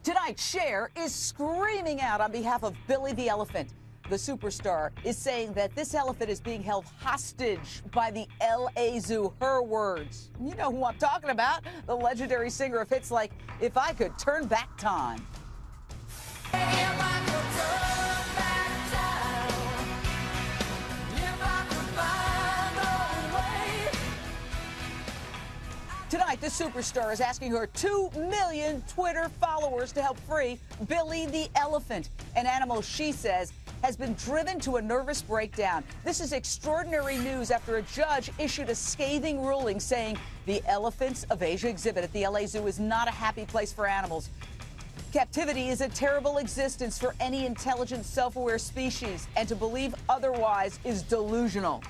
Tonight, Cher is screaming out on behalf of Billy the elephant. The superstar is saying that this elephant is being held hostage by the LA Zoo. Her words. You know who I'm talking about, the legendary singer of hits like If I Could Turn Back Time. Tonight, the superstar is asking her 2 million Twitter followers to help free Billy the elephant, an animal she says has been driven to a nervous breakdown. This is extraordinary news after a judge issued a scathing ruling saying the Elephants of Asia exhibit at the LA Zoo is not a happy place for animals. Captivity is a terrible existence for any intelligent, self-aware species, and to believe otherwise is delusional.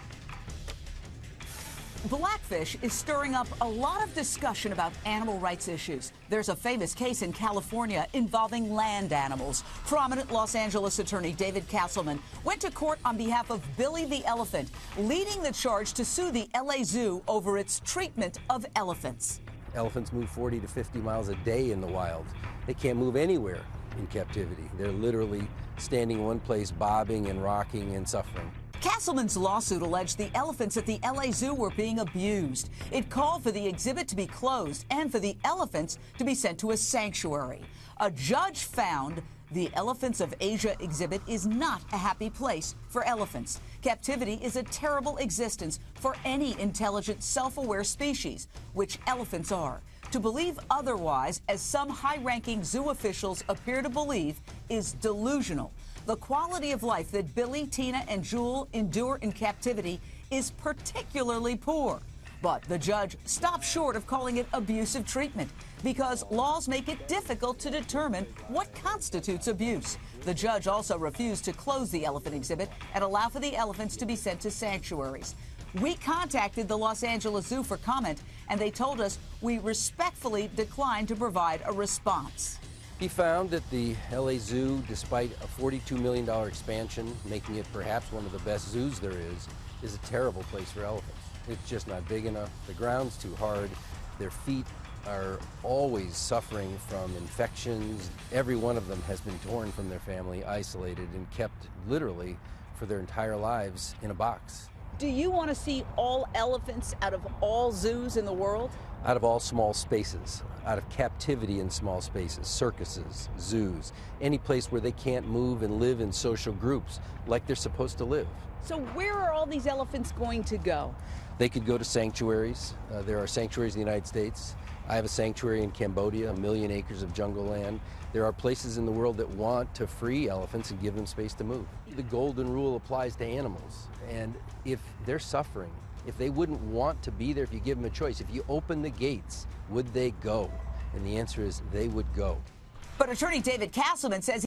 Blackfish is stirring up a lot of discussion about animal rights issues. There's a famous case in California involving land animals. Prominent Los Angeles attorney David Castleman went to court on behalf of Billy the elephant, leading the charge to sue the LA Zoo over its treatment of elephants. Elephants move 40 to 50 miles a day in the wild. They can't move anywhere in captivity. They're literally standing in one place, bobbing and rocking and suffering. Castleman's lawsuit alleged the elephants at the LA Zoo were being abused. It called for the exhibit to be closed and for the elephants to be sent to a sanctuary. A judge found the Elephants of Asia exhibit is not a happy place for elephants. Captivity is a terrible existence for any intelligent, self-aware species, which elephants are. To believe otherwise, as some high-ranking zoo officials appear to believe, is delusional. The quality of life that Billy, Tina, and Jewel endure in captivity is particularly poor. But the judge stopped short of calling it abusive treatment because laws make it difficult to determine what constitutes abuse. The judge also refused to close the elephant exhibit and allow for the elephants to be sent to sanctuaries. We contacted the Los Angeles Zoo for comment, and they told us we respectfully declined to provide a response. He found that the LA Zoo, despite a $42 million expansion, making it perhaps one of the best zoos there is a terrible place for elephants. It's just not big enough. The ground's too hard. Their feet are always suffering from infections. Every one of them has been torn from their family, isolated, and kept literally for their entire lives in a box. Do you want to see all elephants out of all zoos in the world? Out of all small spaces, out of captivity in small spaces, circuses, zoos, any place where they can't move and live in social groups like they're supposed to live. So where are all these elephants going to go? They could go to sanctuaries. There are sanctuaries in the United States. I have a sanctuary in Cambodia, 1 million acres of jungle land. There are places in the world that want to free elephants and give them space to move. The golden rule applies to animals, and if they're suffering, if they wouldn't want to be there if you give them a choice, if you open the gates, would they go? And the answer is they would go. But attorney David Castleman says